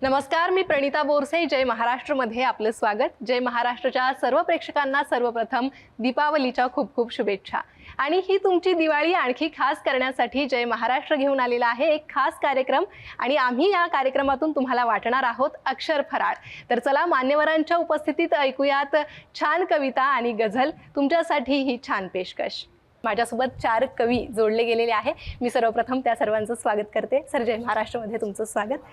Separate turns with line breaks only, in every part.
नमस्कार, मी प्रणिता बोरसे. जय महाराष्ट्रमध्ये आपलं स्वागत. जय महाराष्ट्रच्या सर्व प्रेक्षकांना सर्वप्रथम दीपावलीच्या खूप खूप शुभेच्छा. आणि ही तुमची दिवाळी आणखी खास करण्यासाठी जय महाराष्ट्र घेऊन आलेला आहे एक खास कार्यक्रम. आणि आम्ही या कार्यक्रमातून तुम्हाला वाटणार आहोत अक्षर फराळ. तर चला मान्यवरांच्या उपस्थितीत ऐकूयात छान कविता आणि गझल. तुमच्यासाठी ही छान पेशकश. माझ्यासोबत 4 कवी जोडले गेलेले आहे. मी सर्वप्रथम त्या सर्वांचं स्वागत करते. सर, जय महाराष्ट्रमध्ये तुमचं स्वागत.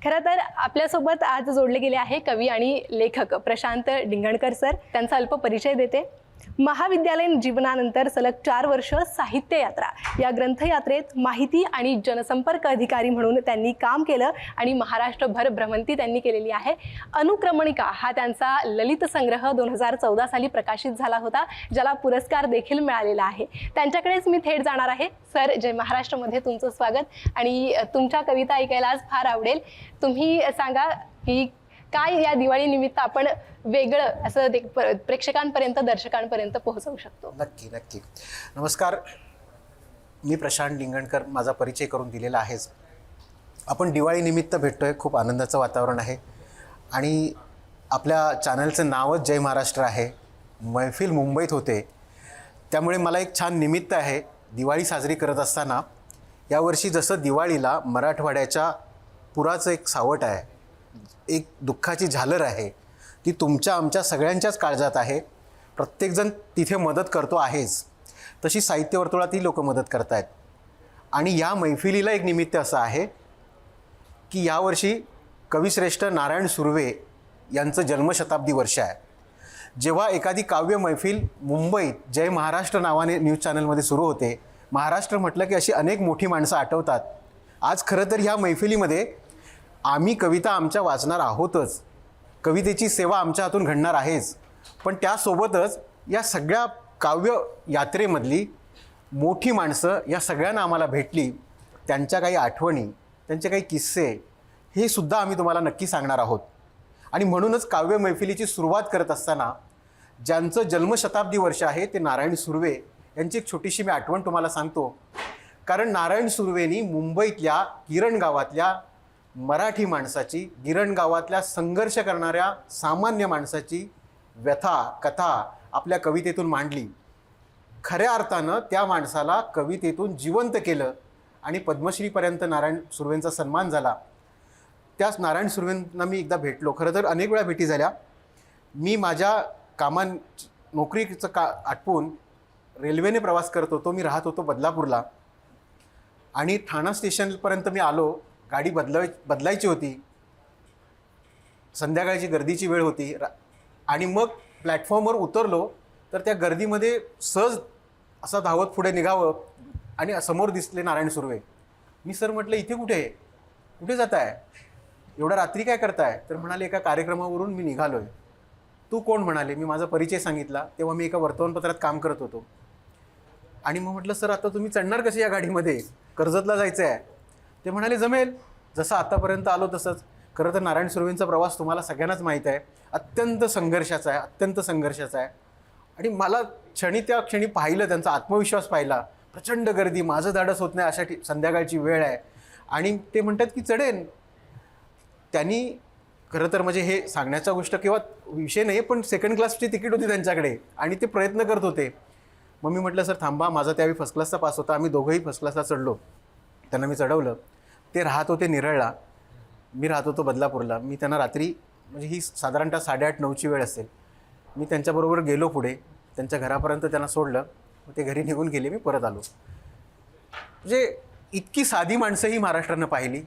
खरं तर आपल्यासोबत आज जोडले गेले आहे कवी आणि लेखक प्रशांत डिंगणकर सर. त्यांचा अल्प परिचय देते. महाविद्यालयीन जीवनानंतर सलग 4 वर्ष साहित्य यात्रा या ग्रंथयात्रेत माहिती आणि जनसंपर्क अधिकारी म्हणून त्यांनी काम केलं आणि महाराष्ट्रभर भ्रमंती त्यांनी केलेली आहे. अनुक्रमणिका हा त्यांचा ललित संग्रह 2014 साली प्रकाशित झाला होता, ज्याला पुरस्कार देखील मिळालेला आहे. त्यांच्याकडेच मी थेट जाणार आहे. सर, जय महाराष्ट्रमध्ये तुमचं स्वागत. आणि तुमच्या कविता ऐकायला आज फार आवडेल. तुम्ही सांगा की काय या दिवाळी निमित्त आपण वेगळं असं प्रेक्षकांपर्यंत दर्शकांपर्यंत पोहोचवू शकतो?
नक्की नक्की. नमस्कार, मी प्रशांत डिंगणकर. माझा परिचय करून दिलेला आहेच. आपण दिवाळी निमित्त भेटतोय. खूप आनंदाचं वातावरण आहे आणि आपल्या चॅनलचं नावच जय महाराष्ट्र आहे. मैफिल मुंबईत होते, त्यामुळे मला एक छान निमित्त आहे दिवाळी साजरी करत असताना. यावर्षी जसं दिवाळीला मराठवाड्याच्या पुराचं एक सावट आहे, एक दुःखाची झालर आहे, ती तुमच्या आमच्या सगळ्यांच्याच काळजात आहे. प्रत्येकजण तिथे मदत करतो आहेच, तशी साहित्य वर्तुळातही लोक मदत करत आहेत. आणि या मैफिलीला एक निमित्त असं आहे की यावर्षी कविश्रेष्ठ नारायण सुर्वे यांचं जन्मशताब्दी वर्ष आहे. जेव्हा एखादी काव्य मैफिल मुंबईत जय महाराष्ट्र नावाने न्यूज चॅनलमध्ये सुरू होते, महाराष्ट्र म्हटलं की अशी अनेक मोठी माणसं आठवतात. आज खरं तर ह्या मैफिलीमध्ये आम्ही कविता आमच्या वाचणार आहोतच, कवितेची सेवा आमच्या हातून घडणार आहेच, पण त्यासोबतच या सगळ्या काव्य यात्रेमधली मोठी माणसं या सगळ्यांना आम्हाला भेटली. त्यांच्या काही आठवणी, त्यांचे काही किस्से, हे सुद्धा आम्ही तुम्हाला नक्की सांगणार आहोत. आणि म्हणूनच काव्य मैफिलीची सुरुवात करत असताना ज्यांचं जन्मशताब्दी वर्ष आहे ते नारायण सुर्वे यांची एक छोटीशी मी आठवण तुम्हाला सांगतो. कारण नारायण सुर्वेंनी मुंबईतल्या गिरण गावातल्या मराठी माणसाची, गिरण गावातल्या संघर्ष करणाऱ्या सामान्य माणसाची व्यथा, कथा आपल्या कवितेतून मांडली. खऱ्या अर्थानं त्या माणसाला कवितेतून जिवंत केलं आणि पद्मश्रीपर्यंत नारायण सुर्वेंचा सन्मान झाला. त्याच नारायण सुर्वेंना मी एकदा भेटलो. खरं तर अनेक वेळा भेटी झाल्या. मी माझ्या नोकरीचं आटपून रेल्वेने प्रवास करत होतो. मी राहत होतो बदलापूरला आणि ठाणा स्टेशनपर्यंत मी आलो. गाडी बदलायची होती, संध्याकाळची गर्दीची वेळ होती आणि मग प्लॅटफॉर्मवर उतरलो तर त्या गर्दीमध्ये सहज असा धावत पुढे निघावं आणि समोर दिसले नारायण सुर्वे. मी सर म्हटलं, इथे कुठे जात आहे, एवढ्या रात्री काय करताय? तर म्हणाले, एका कार्यक्रमावरून मी निघालो आहे. तू कोण? म्हणाले. मी माझा परिचय सांगितला. तेव्हा मी एका वर्तमानपत्रात काम करत होतो. आणि मग म्हटलं, सर आता तुम्ही चढणार कसे या गाडीमध्ये, कर्जतला जायचं आहे? ते म्हणाले, जमेल, जसं आतापर्यंत आलो तसंच. खरं तर नारायण सुर्वेंचा प्रवास तुम्हाला सगळ्यांनाच माहीत आहे, अत्यंत संघर्षाचा आहे. आणि मला त्या क्षणी पाहिलं, त्यांचा आत्मविश्वास पाहिला. प्रचंड गर्दी, माझं धाडस होत नाही, अशा संध्याकाळची वेळ आहे आणि ते म्हणतात की चढेन. त्यांनी खरं तर म्हणजे हे सांगण्याचा गोष्ट किंवा विषय नाही, पण सेकंड क्लासची तिकीट होती त्यांच्याकडे आणि ते प्रयत्न करत होते. मग मी म्हटलं, सर थांबा, माझा त्यावेळी फर्स्ट क्लासचा पास होता. आम्ही दोघंही फर्स्ट क्लासला चढलो. त्यांना मी चढवलं. ते राहत होते निरळला, मी राहत होतो बदलापूरला. मी त्यांना रात्री, म्हणजे ही साधारणतः 8:30-9ची वेळ असेल, मी त्यांच्याबरोबर गेलो पुढे. त्यांच्या घरापर्यंत त्यांना सोडलं. मग ते घरी निघून गेले. मी परत आलो. म्हणजे इतकी साधी माणसंही महाराष्ट्रानं पाहिली,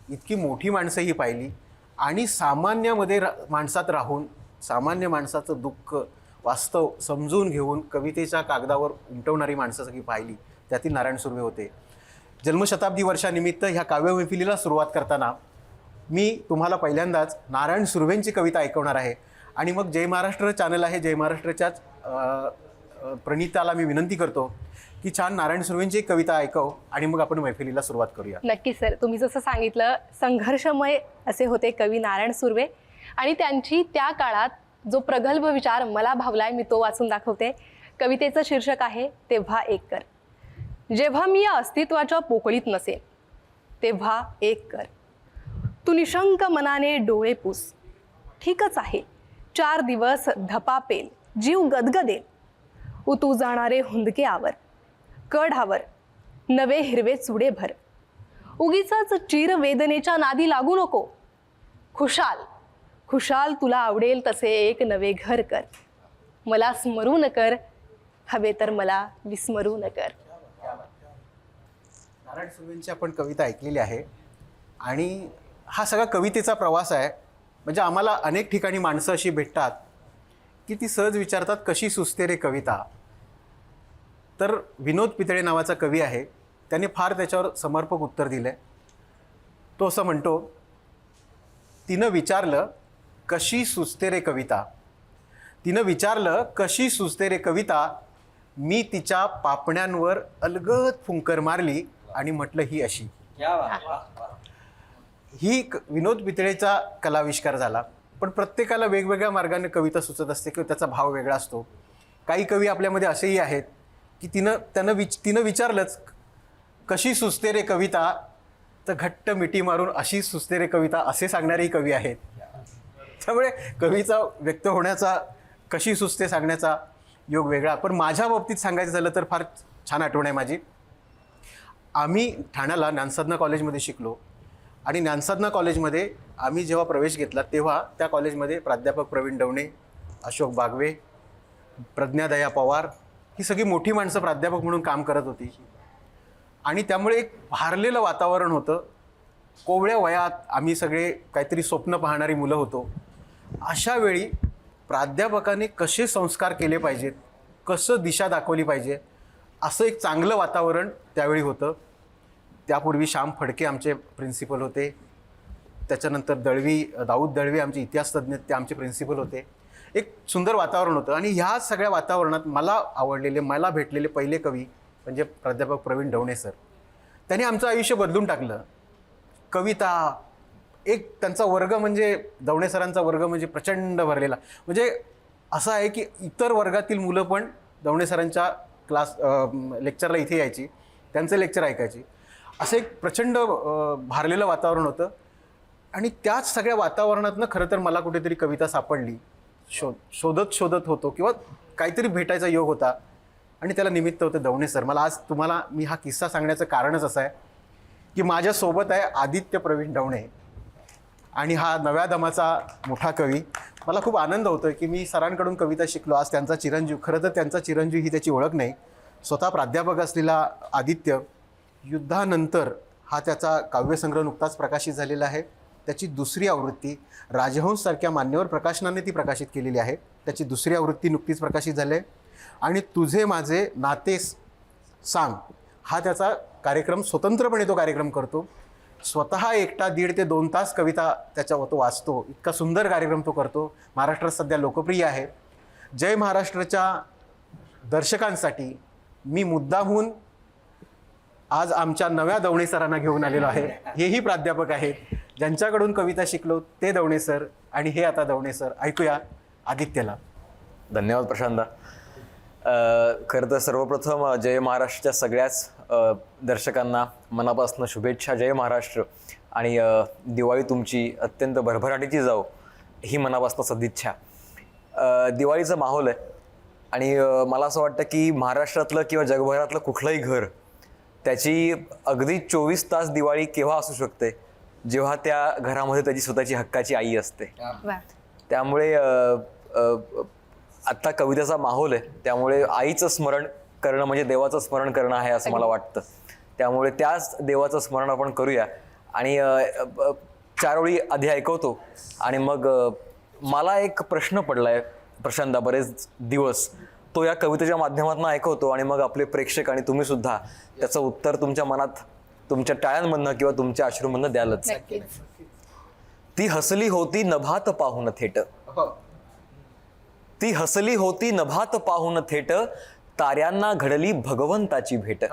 इतकी मोठी माणसंही पाहिली आणि सामान्यामध्ये माणसात राहून सामान्य माणसाचं दुःख वास्तव समजून घेऊन कवितेच्या कागदावर उमटवणारी माणसं सगळी पाहिली. त्यातील नारायण सुर्वे होते. जन्मशताब्दी वर्षानिमित्त ह्या काव्य मैफिलीला सुरुवात करताना मी तुम्हाला पहिल्यांदाच नारायण सुर्वेंची कविता ऐकवणार आहे. आणि मग जय महाराष्ट्र चॅनल आहे, जय महाराष्ट्राच्याच प्रणिताला मी विनंती करतो की छान नारायण सुर्वेंची कविता ऐकव आणि मग आपण मैफिलीला सुरुवात करूया.
नक्की सर, तुम्ही जसं सांगितलं संघर्षमय असे होते कवी नारायण सुर्वे. आणि त्यांची त्या काळात जो प्रगल्भ विचार मला भावलाय, मी तो वाचून दाखवते. कवितेचं शीर्षक आहे तेव्हा एक कर. जेव्हा मी या अस्तित्वाच्या पोकळीत नसेन तेव्हा एक कर. तू निशंक मनाने डोळे पुस. ठीकच आहे 4 दिवस धपा पेल, जीव गदगदेल. उतू जाणारे हुंदके आवर, कढावर नवे हिरवे चुडे भर. उगीचच चिर वेदनेच्या नादी लागू नको. खुशाल खुशाल तुला आवडेल तसे एक नवे घर कर. मला स्मरू न कर, हवे तर मला विस्मरू न कर.
नारायण सुर्वेंची आपण कविता ऐकलेली आहे आणि हा सगळा कवितेचा प्रवास आहे. म्हणजे आम्हाला अनेक ठिकाणी माणसं अशी भेटतात की ती सहज विचारतात कशी सुचते रे कविता. तर विनोद पितळे नावाचा कवी आहे, त्याने फार त्याच्यावर समर्पक उत्तर दिलं आहे. तो असं म्हणतो, तिनं विचारलं कशी सुचते रे कविता, तिनं विचारलं कशी सुचते रे कविता. मी तिच्या पापण्यांवर अलगद फुंकर मारली आणि म्हटलं ही अशी. ही विनोद पितळेचा कलाविष्कार झाला. पण प्रत्येकाला वेगवेगळ्या मार्गाने कविता सुचत असते किंवा त्याचा भाव वेगळा असतो. काही कवी आपल्यामध्ये असेही आहेत की तिनं विचारलंच कशी सुचते रे कविता, तर घट्ट मिठी मारून अशी सुचते रे कविता असे सांगणारेही कवी आहेत. त्यामुळे कवीचा व्यक्त होण्याचा, कशी सुचते सांगण्याचा योग वेगळा. पण माझ्या बाबतीत सांगायचं झालं तर फार छान आठवण आहे माझी. आम्ही ठाण्याला ज्ञानसाधना कॉलेजमध्ये शिकलो आणि ज्ञानसाधना कॉलेजमध्ये आम्ही जेव्हा प्रवेश घेतला तेव्हा त्या कॉलेजमध्ये प्राध्यापक प्रवीण डवणे, अशोक बागवे, प्रज्ञादया पवार ही सगळी मोठी माणसं प्राध्यापक म्हणून काम करत होती. आणि त्यामुळे एक भारलेलं वातावरण होतं. कोवळ्या वयात आम्ही सगळे काहीतरी स्वप्न पाहणारी मुलं होतो. अशा वेळी प्राध्यापकाने कसे संस्कार केले पाहिजेत, कसं दिशा दाखवली पाहिजे, असं एक चांगलं वातावरण त्यावेळी होतं. त्यापूर्वी श्याम फडके आमचे प्रिन्सिपल होते. त्याच्यानंतर दाऊद दळवी आमचे इतिहासतज्ञ, ते आमचे प्रिन्सिपल होते. एक सुंदर वातावरण होतं. आणि ह्या सगळ्या वातावरणात मला भेटलेले पहिले कवी म्हणजे प्राध्यापक प्रवीण डवणे सर. त्यांनी आमचं आयुष्य बदलून टाकलं. कविता एक त्यांचा वर्ग म्हणजे डवणे सरांचा वर्ग म्हणजे प्रचंड भरलेला. म्हणजे असं आहे की इतर वर्गातील मुलं पण डवणे सरांच्या लेक्चरला इथे यायची, त्यांचं लेक्चर ऐकायची. असं एक प्रचंड भारलेलं वातावरण होतं. आणि त्याच सगळ्या वातावरणातनं खरं तर मला कुठेतरी कविता सापडली. शोधत होतो किंवा काहीतरी भेटायचा योग होता आणि त्याला निमित्त होतं डवणे सर. मला आज तुम्हाला मी हा किस्सा सांगण्याचं कारणच असं आहे की माझ्यासोबत आहे आदित्य प्रवीण डवणे आणि हा नव्या दमाचा मोठा कवी. मला खूप आनंद होतो की मी सरांकडून कविता शिकलो. आज त्यांचा चिरंजीव, खरं तर त्यांचा चिरंजीव ही त्याची ओळख नाही, स्वतः प्राध्यापक असलेला आदित्य. युद्धानंतर हा त्याचा काव्यसंग्रह नुकताच प्रकाशित झालेला आहे. त्याची दुसरी आवृत्ती राजहंससारख्या मान्यवर प्रकाशनाने ती प्रकाशित केलेली आहे. त्याची दुसरी आवृत्ती नुकतीच प्रकाशित झाली आहे. आणि तुझे माझे नाते सांग हा त्याचा कार्यक्रम, स्वतंत्रपणे तो कार्यक्रम करतो. स्वतः एकटा 1.5 ते 2 तास कविता तो वाचतो. इतका सुंदर कार्यक्रम तो करतो. महाराष्ट्रात सध्या लोकप्रिय आहे. जय महाराष्ट्राच्या दर्शकांसाठी मी मुद्दामहून आज आमच्या नव्या डवणे सरांना घेऊन आलेलो आहे. हेही प्राध्यापक आहेत, ज्यांच्याकडून कविता शिकलो ते डवणे सर आणि हे आता डवणे सर. ऐकूया आदित्यला.
धन्यवाद प्रशांत. खरं तर सर्वप्रथम जय महाराष्ट्राच्या सगळ्याच दर्शकांना मनापासून शुभेच्छा. जय महाराष्ट्र. आणि दिवाळी तुमची अत्यंत भरभराटीची जाओ ही मनापासून सदिच्छा. दिवाळीचा माहोल आहे आणि मला असं वाटतं की महाराष्ट्रातलं किंवा जगभरातलं कुठलंही घर त्याची अगदी 24 तास दिवाळी केव्हा असू शकते, जेव्हा त्या घरामध्ये त्याची स्वतःची हक्काची आई असते. त्यामुळे आत्ता कवितेचा माहोल आहे, त्यामुळे आईचं स्मरण करणं म्हणजे देवाचं स्मरण करणं आहे असं मला वाटतं. त्यामुळे त्याच देवाचं स्मरण आपण करूया. आणि 4 ओळी आधी ऐकवतो आणि मग मला एक प्रश्न पडलाय प्रशांत बरेच दिवस, तो या कवितेच्या माध्यमातून ऐकवतो आणि मग आपले प्रेक्षक आणि तुम्ही सुद्धा त्याचं उत्तर तुमच्या मनात, तुमच्या टाळ्यांमधनं किंवा तुमच्या अश्रूमधनं द्यालच. ती हसली होती नभात पाहून थेट, ती हसली होती नभात पाहून थेट, ताऱ्यांना घडली भगवंताची भेट.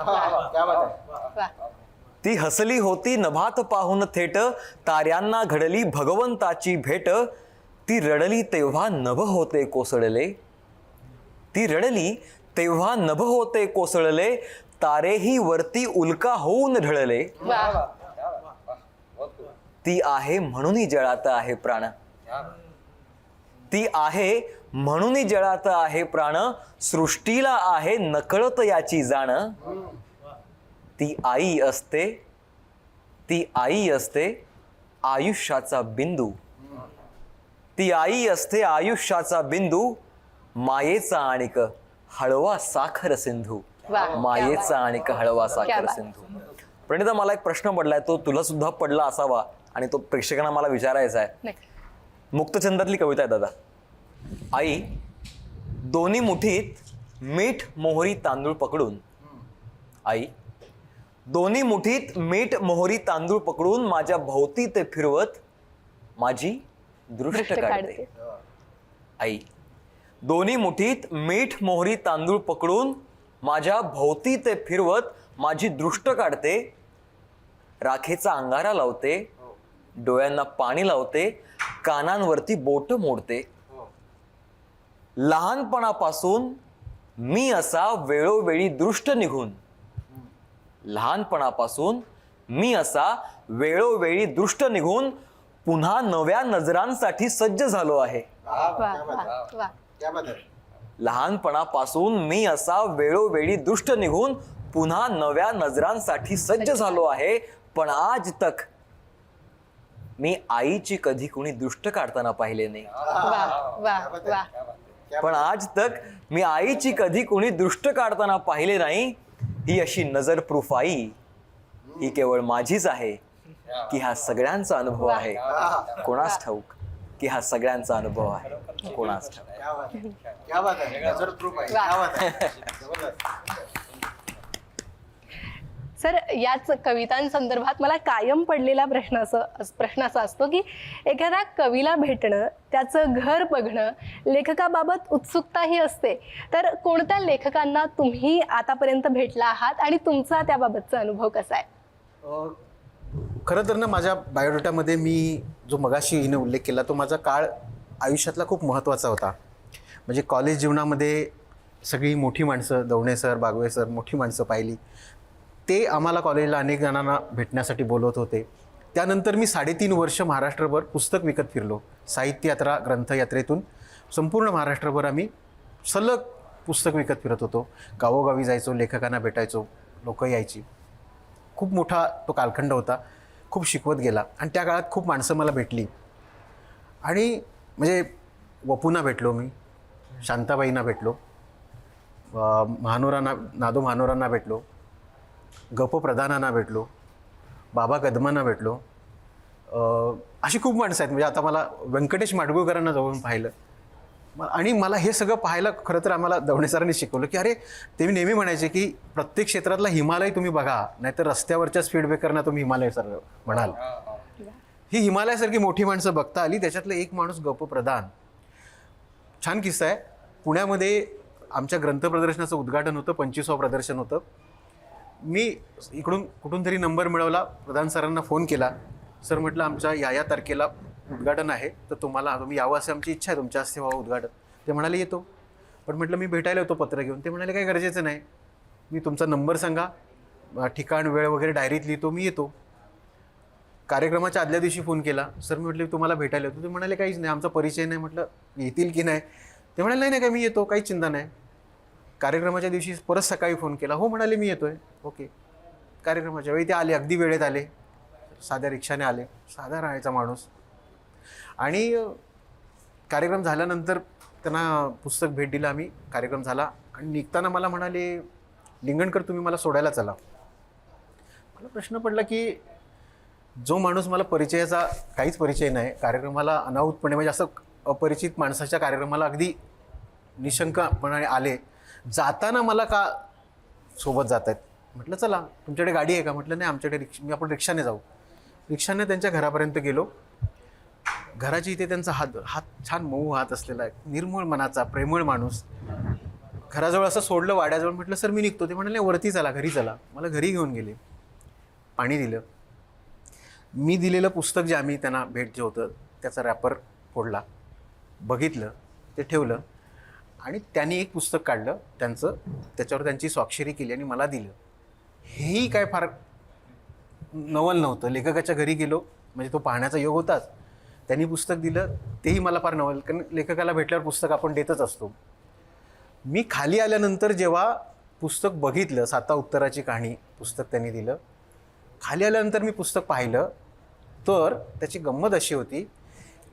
ती हसली होती नभात पाहून थेट, ताऱ्यांना घडली भगवंताची भेट. ती रडली तेव्हा नभ होते कोसळले, ती रडली तेव्हा नभ होते कोसळले, तारेही वरती उल्का होऊन ढळले. ती आहे म्हणूनही जळात आहे प्राण. ती आहे म्हणूनही जळात आहे प्राण. सृष्टीला आहे नकळत याची जाण. ती आई असते, ती आई असते आयुष्याचा बिंदू. ती आई असते आयुष्याचा बिंदू. मायेचा आणिक हळवा साखर सिंधू.
वा,
मायेचा आणिक हळवा
क्या
साखर
बात.
सिंधू. प्रणिता, मला एक प्रश्न पडलाय, तो तुला सुद्धा पडला असावा आणि तो प्रेक्षकांना मला विचारायचा आहे.
नक्की.
मुक्तछंदातली कविता आहे दादा. आई दोन्ही मुठीत मीठ मोहरी तांदूळ पकडून. आई दोन्ही मुठीत मीठ मोहरी तांदूळ पकडून माझ्या भोवती ते फिरवत माझी दृष्ट
दृष्ट
काढते.
काढते.
आई दोन्ही मुठीत मीठ मोहरी तांदूळ पकडून माझ्या भोवती ते फिरवत माझी दृष्ट काढते. राखेचा अंगारा लावते, डोळ्यांना पाणी लावते, कानांवरती बोट मोडते. लहानपणापासून मी असा वेळोवेळी दृष्ट निघून. लहानपणापासून मी असा वेळोवेळी दृष्ट निघून पुन्हा नव्या नजरांसाठी सज्ज झालो आहे.
वा वा वा.
लहानपणापासून मी असा वेळोवेळी दृष्ट निघून पुन्हा नव्या नजरांसाठी सज्ज झालो आहे. पण आज तक मी आईची कधी कुणी दृष्ट काढताना पाहिले नाही.
वा वा वा.
पण आज तक मी आईची कधी कुणी दृष्ट काढताना पाहिले नाही. ही अशी नजर प्रूफ आई ही केवळ माझीच आहे की हा सगळ्यांचा अनुभव आहे. कोणास ठाऊक की हा सगळ्यांचा अनुभव आहे. कोणास ठाऊक.
सर, याच कवितांसंदर्भात मला कायम पडलेला प्रश्न असा असतो की एखाद्या कवीला भेटणं, त्याचं घर बघणं, लेखकाबाबत उत्सुकताही असते. तर कोणत्या लेखकांना तुम्ही आतापर्यंत भेटला आहात आणि तुमचा त्याबाबतचा अनुभव कसा आहे?
खरं तर ना, माझ्या बायोडेटामध्ये मी जो मगाशी हिने उल्लेख केला तो माझा काळ आयुष्यातला खूप महत्त्वाचा होता. म्हणजे कॉलेज जीवनामध्ये सगळी मोठी माणसं, दवणे सर, बागवे सर, मोठी माणसं पाहिली. ते आम्हाला कॉलेजला अनेक जणांना भेटण्यासाठी बोलवत होते. त्यानंतर मी 3.5 वर्ष महाराष्ट्रभर पुस्तक विकत फिरलो. साहित्य यात्रा, ग्रंथयात्रेतून संपूर्ण महाराष्ट्रभर आम्ही सलग पुस्तक विकत फिरत होतो. गावोगावी जायचो, लेखकांना भेटायचो, लोक यायची. खूप मोठा तो कालखंड होता. खूप शिकवत गेला आणि त्या काळात खूप माणसं मला भेटली. आणि म्हणजे वपूंना भेटलो मी, शांताबाईंना भेटलो, नादो महानोरांना भेटलो, गप प्रधानांना भेटलो, बाबा कदमांना भेटलो. अशी खूप माणसं आहेत. म्हणजे आता मला व्यंकटेश माडगूळकरांना जवळून पाहिलं. आणि मला हे सगळं पाहायला खरं तर आम्हाला दवणे सरांनी शिकवलं की अरे, ते नेहमी म्हणायचे की प्रत्येक क्षेत्रातला हिमालय तुम्ही बघा, नाहीतर रस्त्यावरच्या स्पीड ब्रेकरना तुम्ही हिमालय सर म्हणाल. ही हिमालयासारखी मोठी माणसं बघता आली. त्याच्यातलं एक माणूस गप प्रधान. छान किस्सा आहे. पुण्यामध्ये आमच्या ग्रंथ प्रदर्शनाचं उद्घाटन होतं, 25वा प्रदर्शन होतं. मी इकडून कुठून तरी नंबर मिळवला, प्रधान सरांना फोन केला. सर म्हटलं आमच्या या तारखेला उद्घाटन आहे, तर तुम्ही यावं असं आमची इच्छा आहे, तुमच्या हस्ते व्हावं उद्घाटन. ते म्हणाले येतो. पण म्हटलं मी भेटायला येतो पत्र घेऊन. ते म्हणाले काही गरजेचं नाही, मी तुमचा नंबर सांगा, ठिकाण वेळ वगैरे डायरीत लिहितो, मी येतो. कार्यक्रमाच्या आदल्या दिवशी फोन केला. सर म्हटले तुम्हाला भेटायला येतो. ते म्हणाले काहीच नाही, आमचा परिचय नाही. म्हटलं येतील की नाही. ते म्हणाले नाही नाही काय, मी येतो, काहीच चिंता नाही. कार्यक्रमाच्या दिवशी परत सकाळी फोन केला. हो म्हणाले मी येतोय. ओके. कार्यक्रमाच्या वेळी ते आले, अगदी वेळेत आले, साध्या रिक्षाने आले, साधा राहायचा माणूस. आणि कार्यक्रम झाल्यानंतर त्यांना पुस्तक भेट दिलं आम्ही. कार्यक्रम झाला आणि निघताना मला म्हणाले लिंगणकर तुम्ही मला सोडायला चला. मला प्रश्न पडला की जो माणूस मला परिचयाचा काहीच परिचय नाही, कार्यक्रमाला अनाहूतपणे म्हणजे असं अपरिचित माणसाच्या कार्यक्रमाला अगदी निशंकपणाने आले, जाताना मला का सोबत जात आहेत. म्हटलं चला तुमच्याकडे गाडी आहे का. म्हटलं नाही आमच्याकडे आपण रिक्षाने जाऊ. रिक्षाने त्यांच्या घरापर्यंत गेलो. घराची इथे त्यांचा हात छान मऊ हात असलेला आहे, निर्मळ मनाचा, प्रेमळ माणूस. घराजवळ असं सोडलं वाड्याजवळ. म्हटलं सर मी निघतो. ते म्हणाले वरती चला, घरी चला. मला घरी घेऊन गेले, पाणी दिलं. मी दिलेलं पुस्तक जे आम्ही त्यांना भेट जे होतं त्याचा रॅपर फोडला, बघितलं, ते ठेवलं. आणि त्यांनी एक पुस्तक काढलं त्यांचं, त्याच्यावर त्यांची स्वाक्षरी केली आणि मला दिलं. हेही काय फार नवल नव्हतं. लेखकाच्या घरी गेलो, म्हणजे तो पाहण्याचा योग होताच. त्यांनी पुस्तक दिलं, तेही मला फार नवल, कारण लेखकाला भेटल्यावर पुस्तक आपण देतच असतो. मी खाली आल्यानंतर जेव्हा पुस्तक बघितलं, साता उत्तराची कहाणी पुस्तक त्यांनी दिलं, खाली आल्यानंतर मी पुस्तक पाहिलं, तर त्याची गंमत अशी होती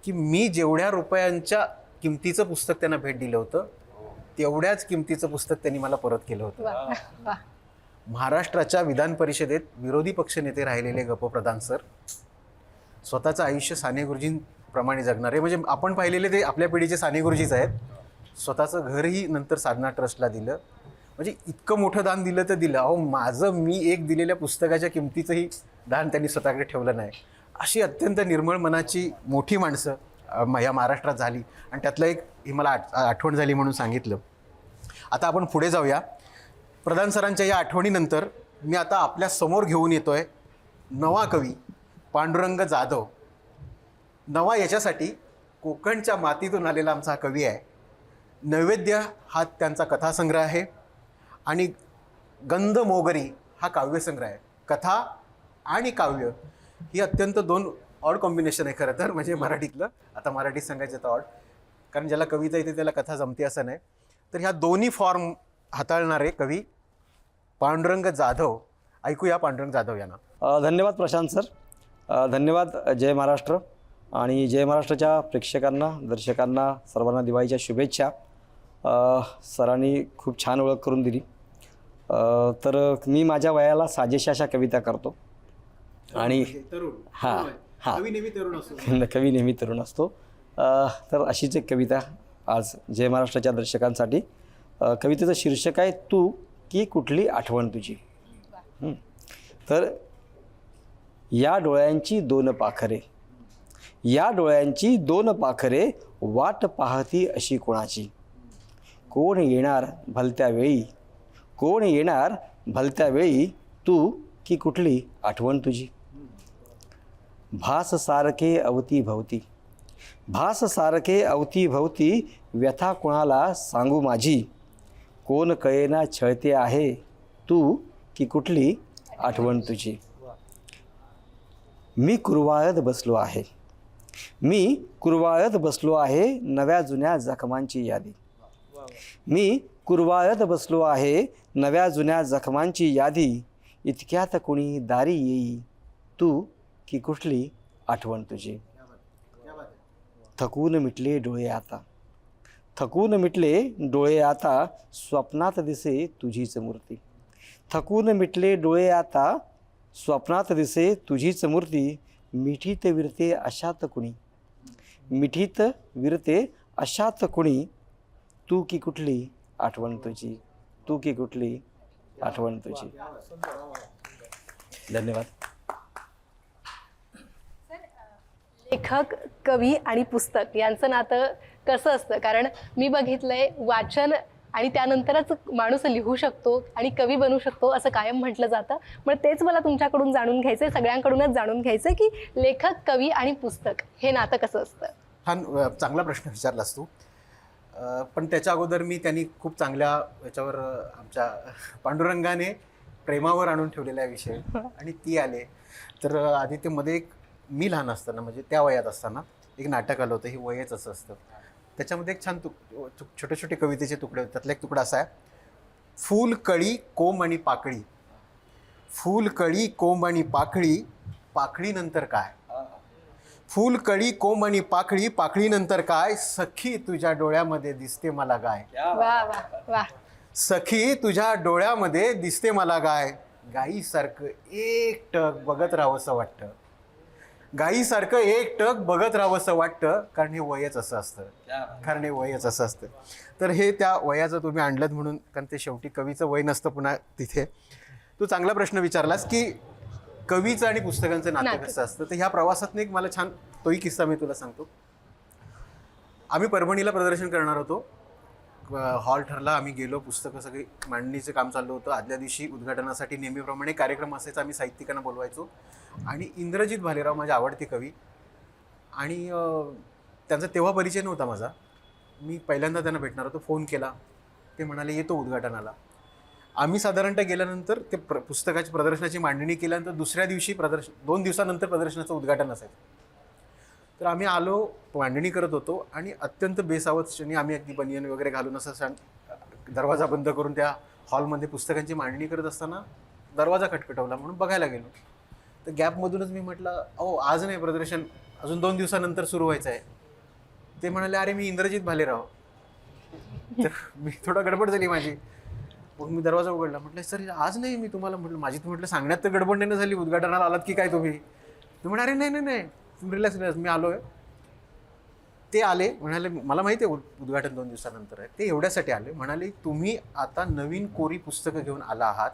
की मी जेवढ्या रुपयांच्या किमतीचं पुस्तक त्यांना भेट दिलं होतं, तेवढ्याच किमतीचं पुस्तक त्यांनी मला परत केलं होतं.
वा वा.
महाराष्ट्राच्या विधान परिषदेत विरोधी पक्षनेते राहिलेले गपप्रधान सर, स्वतःचं आयुष्य साने गुरुजींप्रमाणे जगणारे, म्हणजे आपण पाहिलेले ते आपल्या पिढीचे साने गुरुजीच आहेत. स्वतःचं घरही नंतर साधना ट्रस्टला दिलं. म्हणजे इतकं मोठं दान दिलं तर दिलं. अहो, माझं मी एक दिलेल्या पुस्तकाच्या किमतीचंही दान त्यांनी स्वतःकडे ठेवलं नाही. अशी अत्यंत निर्मळ मनाची मोठी माणसं या महाराष्ट्रात झाली. आणि त्यातलं एक ही मला आठवण झाली म्हणून सांगितलं. आता आपण पुढे जाऊया. प्रधान सरांच्या या आठवणीनंतर मी आता आपल्या समोर घेऊन येतोय नवा कवी पांडुरंग जाधव. नवा याच्यासाठी कोकणच्या मातीतून आलेला आमचा हा कवी आहे. नैवेद्य हा त्यांचा कथासंग्रह आहे आणि गंध मोगरी हा काव्यसंग्रह आहे. कथा आणि काव्य ही अत्यंत दोन ऑड कॉम्बिनेशन आहे खरं तर, म्हणजे मराठीतलं. आता मराठीत सांगायचं तर ऑड, कारण ज्याला कविता येते त्याला कथा जमते असं नाही. तर ह्या दोन्ही फॉर्म हाताळणारे कवी पांडुरंग जाधव. ऐकूया पांडुरंग जाधव यांना.
धन्यवाद प्रशांत सर. धन्यवाद जय महाराष्ट्र. आणि जय महाराष्ट्राच्या प्रेक्षकांना, दर्शकांना सर्वांना दिवाळीच्या शुभेच्छा. सरांनी खूप छान ओळख करून दिली. तर मी माझ्या वयाला साजेशा अशा कविता करतो. आणि हां हां
कवी नेहमी तरुण असतो.
कवी नेहमी तरुण असतो. तर अशीच एक कविता आज जय महाराष्ट्राच्या दर्शकांसाठी. कवितेचं शीर्षक आहे तू की कुठली आठवण तुझी. तर या डोळ्यांची दोन पाखरे, या डोळ्यांची दोन पाखरे वाट पाहती अशी कोणाची. कोण येणार भलत्या वेळी, कोण येणार भलत्या वेळी, तू की कुठली आठवण तुझी. भास सारखे अवतीभवती, भास सारखे अवतीभवती, व्यथा कोणाला सांगू माझी. कोण कळेना छळते आहे, तू की कुठली आठवण तुझी. मी कुरवाळत बसलो आहे, मी कुरवाळत बसलो आहे, नव्या जुन्या जखमांची यादी. मी कुरवाळत बसलो आहे, नव्या जुन्या जखमांची यादी. इतक्यात कुणी दारी येई, तू की कुठली आठवण तुझी. थकून मिटले डोळे आता, थकून मिटले डोळे आता, स्वप्नात दिसे तुझीच मूर्ती. थकून मिटले डोळे आता, स्वप्नात दिसे तुझीच मूर्ती. मिठीत विरते अशात कुणी, मिठीत विरते अशात कुणी, तू की कुठली आठवण तुझी, तू की कुठली आठवण तुझी. धन्यवाद.
लेखक, कवी आणि पुस्तक यांचं नातं कसं असतं? कारण मी बघितलंय, वाचन आणि त्यानंतरच माणूस लिहू शकतो आणि कवी बनू शकतो असं कायम म्हटलं जातं. मग तेच मला तुमच्याकडून जाणून घ्यायचं आहे, सगळ्यांकडूनच जाणून घ्यायचं आहे की लेखक, कवी आणि पुस्तक हे नातं कसं असतं.
छान चांगला प्रश्न विचारलास तू. पण त्याच्या अगोदर त्यांनी खूप चांगल्या याच्यावर आमच्या पांडुरंगाने प्रेमावर आणून ठेवलेला विषय आणि ती आले. तर आधी ते मध्ये एक मी लहान असताना, म्हणजे त्या वयात असताना एक नाटक आलं होतं. हे वयच असं असतं. त्याच्यामध्ये एक छान छोटे छोटे कवितेचे तुकडे होते. त्यातला एक तुकडा असा आहे, फूल कळी कोंब आणि पाकळी, फूल कळी कोंब आणि पाकळी, पाकळीनंतर काय. फूल कळी कोंब आणि पाकळी, पाकळीनंतर काय, सखी तुझ्या डोळ्यामध्ये दिसते मला गाय.
वा वा वा.
सखी तुझ्या डोळ्यामध्ये दिसते मला गाय. गाईसारखं एक टक बघत राहावंसं वाटतं, गाईसारखं एक टक बघत राहावंसं वाटतं, कारण हे वयच असं असतं, कारण हे वयच असं असतं. तर हे त्या वयाचं तुम्ही आणलं म्हणून, कारण ते शेवटी कवीचं वय नसतं पुन्हा तिथे. तू चांगला प्रश्न विचारलास की कवीचं आणि पुस्तकांचं नातं कसं असतं. तर ह्या प्रवासातनं एक मला छान तोही किस्सा मी तुला सांगतो. आम्ही परभणीला प्रदर्शन करणार होतो. हॉल ठरला, आम्ही गेलो, पुस्तकं सगळी मांडणीचं काम चाललं होतं. आदल्या दिवशी उद्घाटनासाठी नेहमीप्रमाणे कार्यक्रम असायचा, आम्ही साहित्यिकांना बोलवायचो. आणि इंद्रजित भालेराव माझे आवडते कवी, आणि त्यांचा तेव्हा परिचय नव्हता माझा. मी पहिल्यांदा त्यांना भेटणार होतो. फोन केला, ते म्हणाले येतो उद्घाटनाला. आम्ही साधारणतः गेल्यानंतर ते पुस्तकाची प्रदर्शनाची मांडणी केल्यानंतर दुसऱ्या दिवशी 2 दिवसानंतर प्रदर्शनाचं उद्घाटन असायचं. तर आम्ही आलो, मांडणी करत होतो आणि अत्यंत बेसावध क्षणी आम्ही अगदी बनियन वगैरे घालून असं दरवाजा बंद करून त्या हॉलमध्ये पुस्तकांची मांडणी करत असताना दरवाजा खटखटवला म्हणून बघायला गेलो. तर गॅपमधूनच मी म्हटलं, अहो आज नाही प्रदर्शन, अजून 2 दिवसानंतर सुरू व्हायचं आहे. ते म्हणाले, अरे मी इंद्रजित भालेराव. तर मी थोडा गडबड झाली माझी. मग मी दरवाजा उघडला, म्हटलं सर आज नाही, मी तुम्हाला म्हटलं माझी तर म्हटलं सांगण्यात तर गडबड नाही झाली, उद्घाटनाला आलात की काय तुम्ही? ते म्हणे, अरे नाही तुम्ही रिलॅक्स, मी आलो आहे. ते आले, म्हणाले मला माहिती आहे उद्घाटन 2 दिवसानंतर आहे. ते एवढ्यासाठी आले, म्हणाले तुम्ही आता नवीन कोरी पुस्तकं घेऊन आला आहात,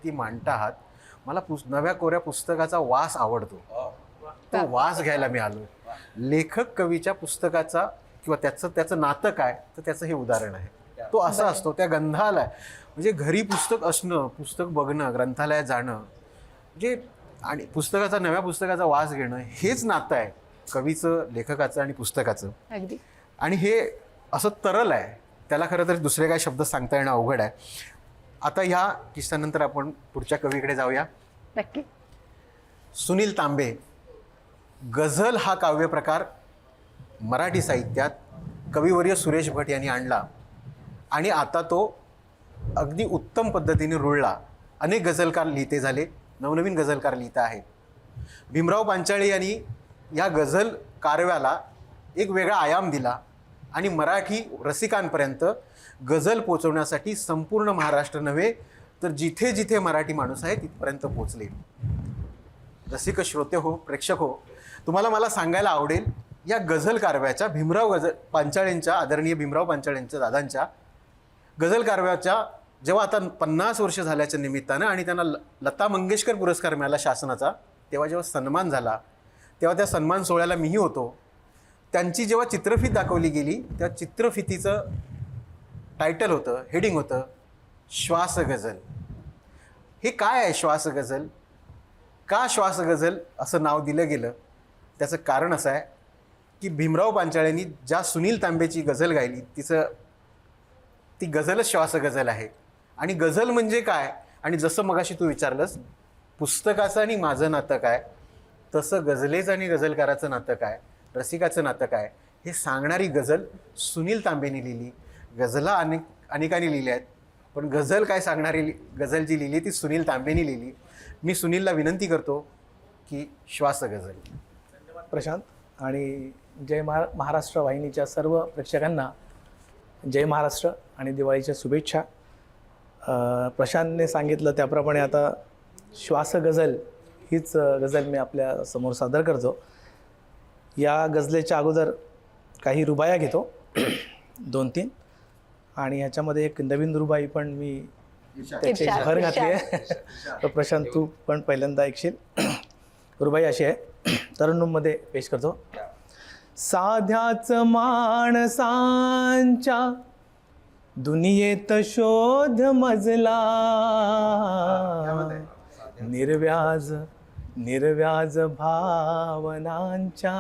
ती मांडता आहात, मला नव्या कोऱ्या पुस्तकाचा वास आवडतो, तो वास घ्यायला मी आलो. लेखक कवीच्या पुस्तकाचा किंवा त्याचं नातं काय, तर त्याचं हे उदाहरण आहे. तो असा असतो, त्या गंधाला म्हणजे घरी पुस्तक असणं, पुस्तक बघणं, ग्रंथालयात जाणं म्हणजे आणि नव्या पुस्तकाचा वास घेणं, हेच नातं आहे कवीचं, लेखकाचं आणि पुस्तकाचं.
अगदी.
आणि हे असं तरल आहे, त्याला खरं तर दुसरे काय शब्द सांगता येणं अवघड आहे. आता ह्या किस्सानंतर आपण पुढच्या कवीकडे जाऊया.
नक्की.
सुनील तांबे. गझल हा काव्यप्रकार मराठी साहित्यात कविवर्य सुरेश भट यांनी आणला आणि आता तो अगदी उत्तम पद्धतीने रुळला. अनेक गझलकार लिहिते झाले, नवनवीन गझलकार लिहित आहेत. भीमराव पांचाळे यांनी या गझल कारव्याला एक वेगळा आयाम दिला आणि मराठी रसिकांपर्यंत गझल पोचवण्यासाठी संपूर्ण महाराष्ट्र नव्हे तर जिथे जिथे मराठी माणूस आहे तिथपर्यंत पोचले. रसिक श्रोते हो, प्रेक्षक हो, तुम्हाला मला सांगायला आवडेल या गझल कारव्याच्या पांचाळेंच्या, आदरणीय भीमराव पांचाळेंच्या दादांच्या गझल कारव्याच्या जेव्हा आता 50 वर्ष झाल्याच्या निमित्तानं आणि त्यांना लता मंगेशकर पुरस्कार मिळाला शासनाचा, तेव्हा जेव्हा सन्मान झाला तेव्हा त्या सन्मान सोहळ्याला मीही होतो. त्यांची जेव्हा चित्रफीत दाखवली गेली त्या चित्रफितीचं टायटल होतं, हेडिंग होतं, श्वास गझल. हे काय आहे श्वास गझल? का श्वास गझल असं नाव दिलं गेलं? त्याचं कारण असं आहे की भीमराव पांचाळेंनी ज्या सुनील तांबेची गझल गायली ती गझलच श्वास गझल आहे. आणि गझल म्हणजे काय, आणि जसं मगाशी तू विचारलंस पुस्तकाचं आणि माझं नातं काय, तसं गझलेचं आणि गझलकाराचं नातं काय, रसिकाचं नातं काय, हे सांगणारी गझल सुनील तांबेनी लिहिली. गझला अनेकांनी लिहिल्या आहेत, पण गझल काय सांगणारी गझल जी लिहिली ती सुनील तांबेनी लिहिली. मी सुनीलला विनंती करतो की श्वास गझल.
धन्यवाद प्रशांत. आणि जय महाराष्ट्र वाहिनीच्या सर्व प्रेक्षकांना जय महाराष्ट्र आणि दिवाळीच्या शुभेच्छा. प्रशांतने सांगितलं त्याप्रमाणे आता श्वास गझल हीच गझल मी आपल्या समोर सादर करतो. या गझलेच्या अगोदर काही रुबाया घेतो 2-3 आणि ह्याच्यामध्ये एक नवीन रुबाई पण मी त्याची भर घातली आहे. तर प्रशांत तू पण पहिल्यांदा ऐकशील. रुबाई अशी आहे, तरन्नुममध्ये पेश करतो. साध्याच माणसांच्या दुनियेत शोध मजला, निर्व्याज भावनांच्या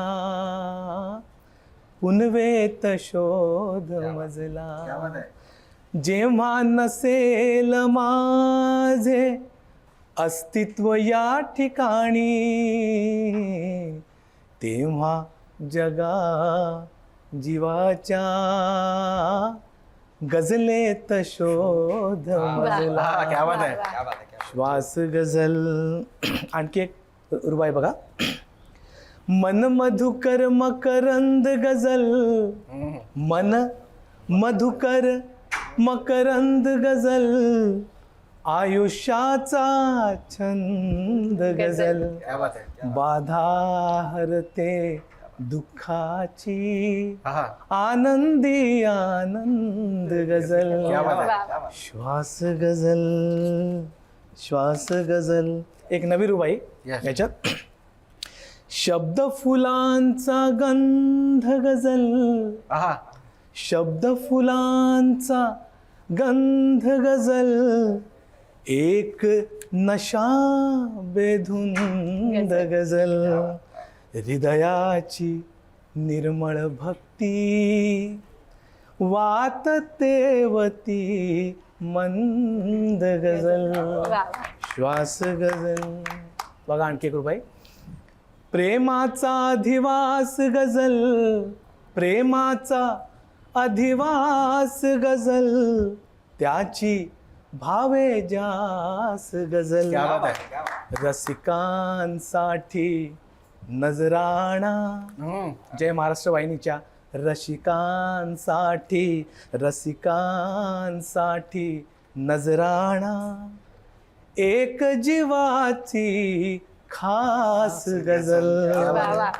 पुनवेत शोध मजला. जेव्हा नसेल माझे अस्तित्व या ठिकाणी, तेव्हा जगा जीवाच्या गझलेत शोध मजला. श्वास गझल. आणखी एक रुबाई बघा. मन मधुकर मकरंद गझल, मन मधुकर मकरंद गझल, आयुष्याचा छंद गझल, बाधा हरते दुःखाची, आनंदी आनंद गझल. श्वास गझल, श्वास गझल. एक नवी रुबाई याच्यात. शब्द फुलांचा गंध गझल, शब्द फुलांचा गंध गझल, एक नशा बेधुंद गझल, हृदयाची निर्मळ भक्ती वाततेवती मंद गजल
वा.
श्वास गजल. बघा आणखी एक रुपये. प्रेमाचा अधिवास गजल, प्रेमाचा अधिवास गजल, त्याची भावे जास गजल.
क्या बात आहे.
रसिकांसाठी नजराणा. जय महाराष्ट्र वाहिनीच्या रसिकांसाठी नजराणा, एक जीवाची खास गजल.
वा वा.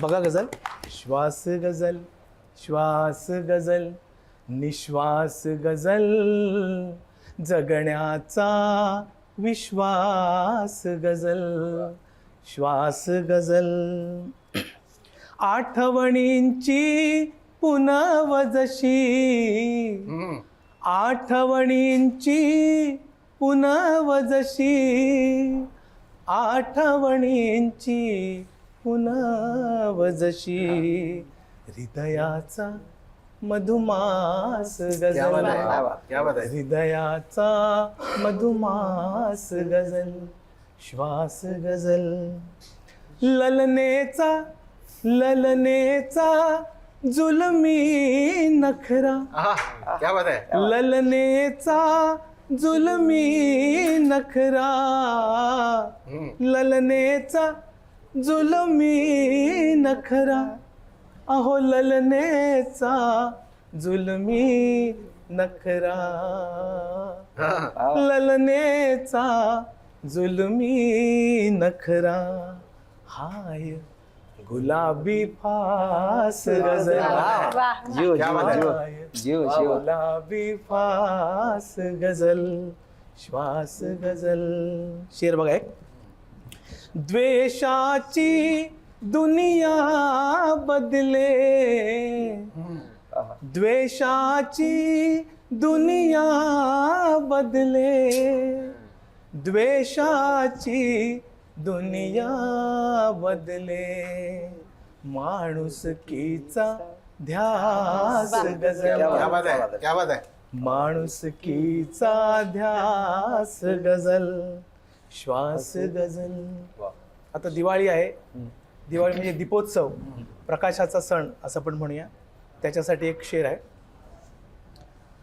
बघा गजल. श्वास गजल, श्वास गजल, निश्वास गजल, जगण्याचा विश्वास गजल. श्वास गजल. आठवणींची पुनवजशी, आठवणींची पुनवजशी, आठवणींची पुनवजशी, हृदयाचा मधुमास गजल.
क्या बात आहे.
हृदयाचा मधुमास गजल. श्वास गजल. ललनेचा, ललनेचा जुलमी नखरा,
क्या बात आहे.
ललनेचा जुलमी नखरा, ललनेचा जुलमी नखरा, अहो ललनेचा जुलमी नखरा, ललनेचा जुलमी नखरा, हाय गुलाबी फास गजल.
वा.
जीव
क्या बात
जीव
आहे.
जीव जीव
गुलाबी फास गजल. श्वास गजल. शेर बघा एक. द्वेषाची दुनिया बदले, द्वेषाची दुनिया बदले, द्वेषाची दुनिया बदले, माणुसकीचा ध्यास गजल.
क्या बात आहे. क्या बात आहे.
माणुसकीचा ध्यास गजल. श्वास गजल. आता दिवाळी आहे. दिवाळी म्हणजे दीपोत्सव, प्रकाशाचा सण असं पण म्हणूया. त्याच्यासाठी एक शेर आहे.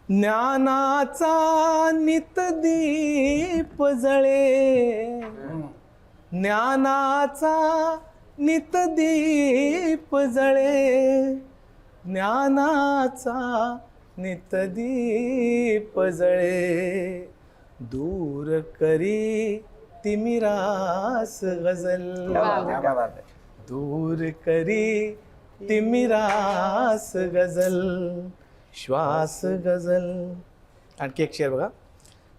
ज्ञानाचा नितदीप जळे, ज्ञानाचा नितदीप जळे, ज्ञानाचा नितदीप जळे, दूर करी तिमिरास गजल.
क्या बात आहे.
दूर करी तिमिरास गजल. श्वास गजल. आणखी एक शेर बघा.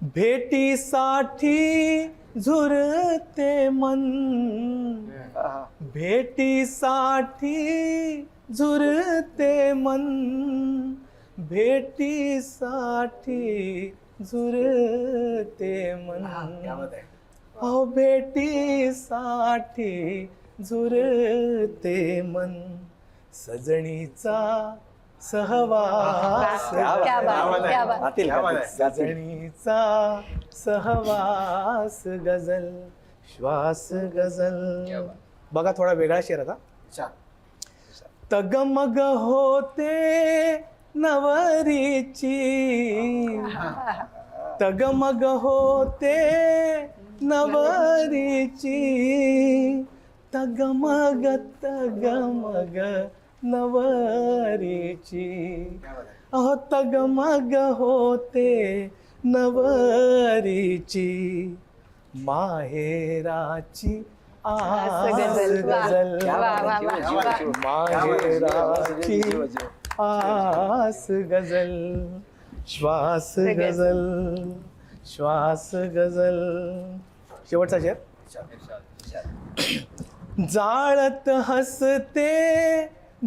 भेटीसाठी झुरते मन, भेटीसाठी झुरते मन, भेटीसाठी झुरते मन, अहो भेटीसाठी झुरते मन, सजणीचा सहवास.
क्या बात, क्या बात.
गातील,
क्या बात
गातील,
आहे.
गातील.
सजणीचा सहवास गजल. श्वास गजल. बघा थोडा वेगळा शेर आता.
अच्छा.
तगमग होते नवरीची, तगमग होते नवरीची, तगमग तगमग नवरीची, अहो तगमग होते नवरीची, माहेराची आस
गजल. वा.
गजल.
वा, वा, वा.
जीव, जीव.
माहेराची
जीव, जीव.
आस गजल. श्वास गजल. श्वास गजल. शेवटचा शेर. जाळत हसते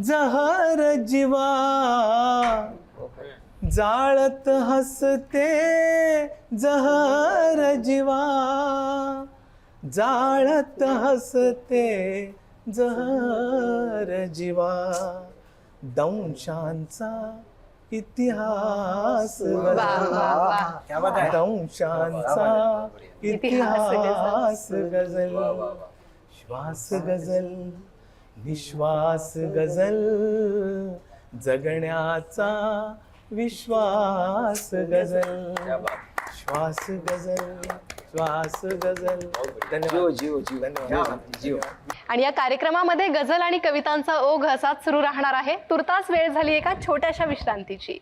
जहर जीवा, जाळत हसते जहर जीवा, जाळत हसते जहर जीवा, दंशांचा इतिहास
वा वा वा.
क्या बात आहे.
दंशांचा
इतिहास
इतिहास गझल श्वास गझल निश्वास गझल जगण्याचा विश्वास गझल श्वास गझल श्वास गझल. धन्यवाद. धन्यवाद.
आणि या कार्यक्रमामध्ये गझल आणि कवितांचा ओघ असाच सुरू राहणार आहे. तुर्तास वेळ झाली एका छोट्याशा विश्रांतीची.